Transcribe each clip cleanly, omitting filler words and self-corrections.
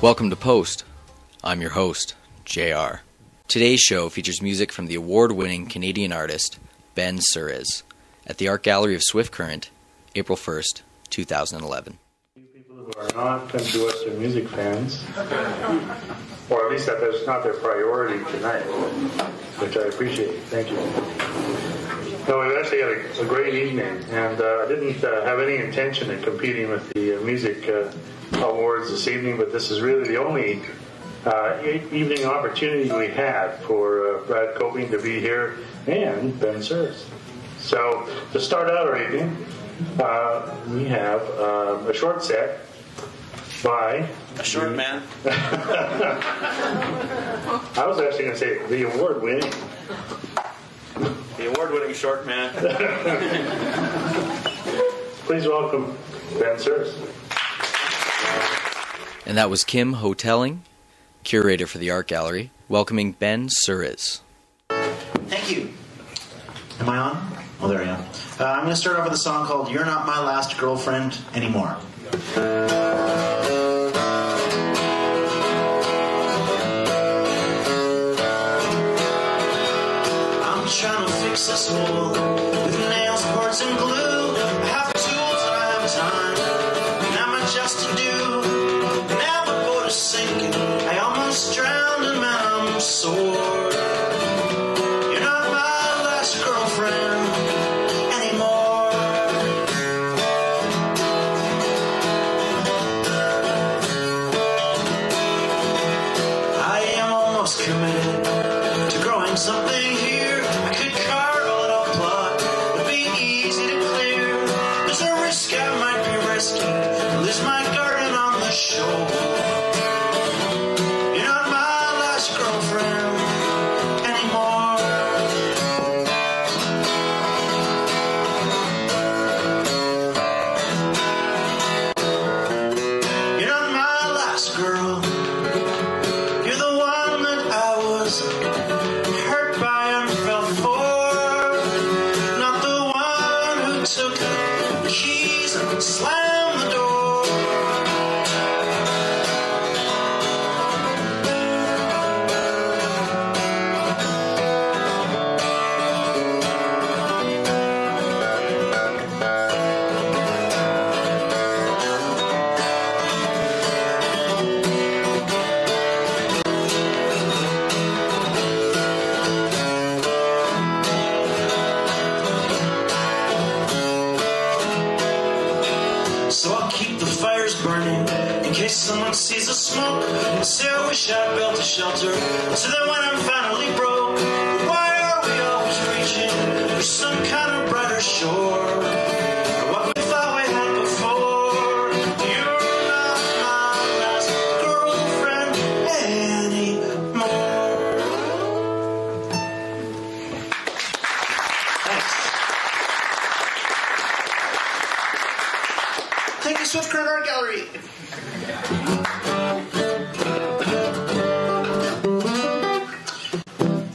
Welcome to Post. I'm your host, JR. Today's show features music from the award-winning Canadian artist Ben Suris at the Art Gallery of Swift Current, April 1st, 2011. People who are not country western music fans, or at least that's not their priority tonight, which I appreciate. Thank you. No, we've actually had a great evening, and I didn't have any intention of competing with the music awards this evening, but this is really the only evening opportunity we had for Brad Copping to be here and Ben Suris. So to start out our evening, we have a short set by a short man. I was actually going to say the award-winning. The award-winning short man. Please welcome Ben Suris. And that was Kim Hotelling, curator for the Art Gallery, welcoming Ben Suris. Thank you. Am I on? Oh, there I am. I'm going to start off with a song called You're Not My Last Girlfriend Anymore. I'm trying to fix this hole with nails, boards, and glue. I have tools and I have time. Not much else to do. Now the boat is sinking. I almost drowned and now I'm sore. You're not my last girlfriend anymore. I am almost committed to growing something here. I could carve a little plot. It'd be easy to clear. There's a risk I might be risking. Lose my garden on the shore. You're not my last girlfriend anymore. You're not my last girl. You're the one that I was hurt by and fell for. Not the one who took the keys and slammed the door. So I'll keep the fires burning in case someone sees the smoke. I'll say I wish I built a shelter so that when I'm finally broke, why are we always reaching for some kind of brighter shore? Or what we thought we had before. You're not my last girlfriend anymore. Thanks. Thank you, Swift Current Art Gallery.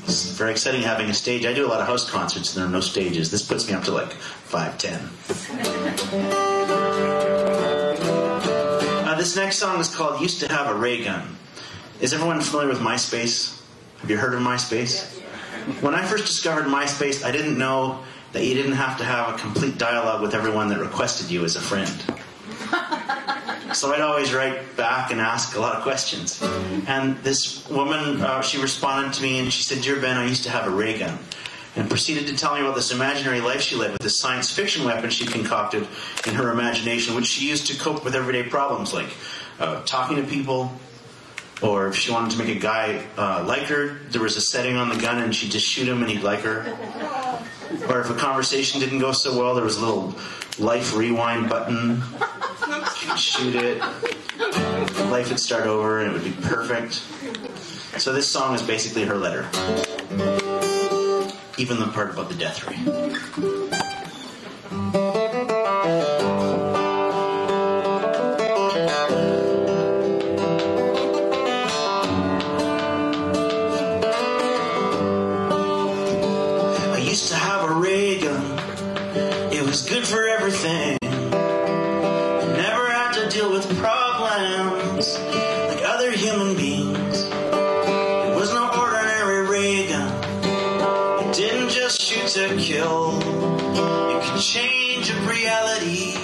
It's very exciting having a stage. I do a lot of house concerts and there are no stages. This puts me up to like 5'10". This next song is called Used to Have a Ray Gun. Is everyone familiar with MySpace? Have you heard of MySpace? When I first discovered MySpace, I didn't know that you didn't have to have a complete dialogue with everyone that requested you as a friend. So I'd always write back and ask a lot of questions. And this woman, she responded to me and she said, "Dear Ben, I used to have a ray gun." And proceeded to tell me about this imaginary life she led with this science fiction weapon she concocted in her imagination, which she used to cope with everyday problems like talking to people, or if she wanted to make a guy like her, there was a setting on the gun and she'd just shoot him and he'd like her. Or if a conversation didn't go so well, there was a little life rewind button. She'd shoot it. Life would start over and it would be perfect. So this song is basically her letter. Even the part about the death ray. I used to have a ray gun. It was good for everything. I never had to deal with problems like other kill. You can change up reality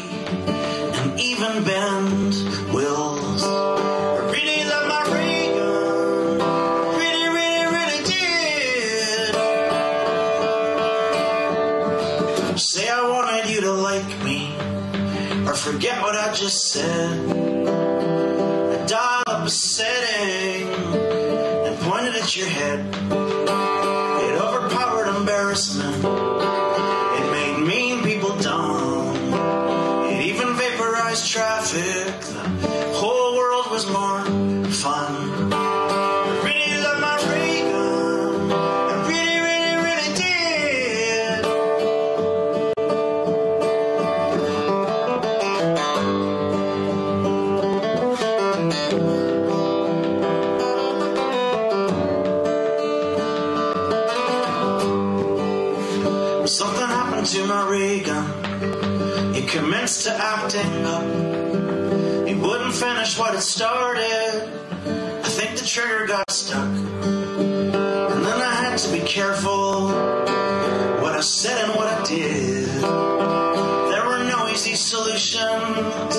and even bend wills. I really love my ray gun. Really, really, really did. Say I wanted you to like me, or forget what I just said. I dialed up a setting and pointed at your head. It overpowered embarrassment. It made mean people dumb. It even vaporized traffic. The whole world was more fun. I really love my ray gun. I really, really, really did. Something happened to my ray gun. It commenced to acting up. It wouldn't finish what it started. I think the trigger got stuck. And then I had to be careful what I said and what I did. There were no easy solutions.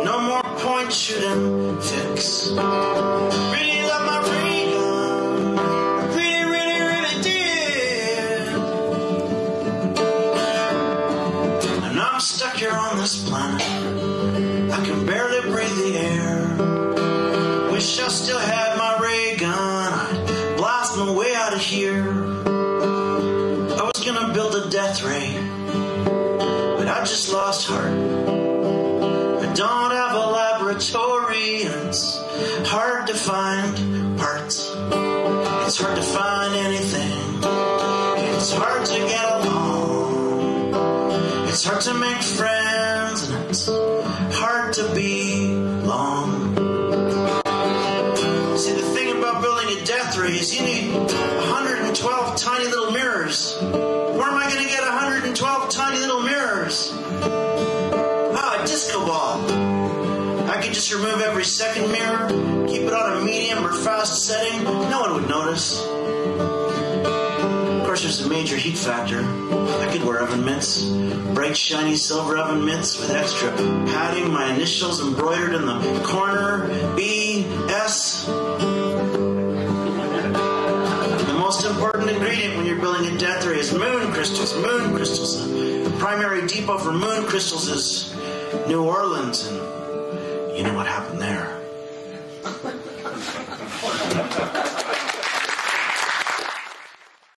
No more point shooting fix. Really love my ray gun. I really, really, really did. And I'm stuck here on this planet. I can barely breathe the air. Wish I still had my ray gun. I'd blast my way out of here. I was gonna build a death ray, but I just lost heart. I don't have a laboratory, and it's hard to find parts. It's hard to find anything. It's hard to get along. It's hard to make friends, and it's hard to belong. See, the thing about building a death ray is you need 112 tiny little mirrors. Where am I going to get 112 tiny little mirrors? Ah, a disco ball. I could just remove every second mirror, keep it on a medium or fast setting. No one would notice. Of course, there's a major heat factor. I could wear oven mitts, bright shiny silver oven mitts with extra padding, my initials embroidered in the corner, B.S. The most important ingredient when you're building a death ray is moon crystals. Moon crystals. The primary depot for moon crystals is New Orleans, and you know what happened there.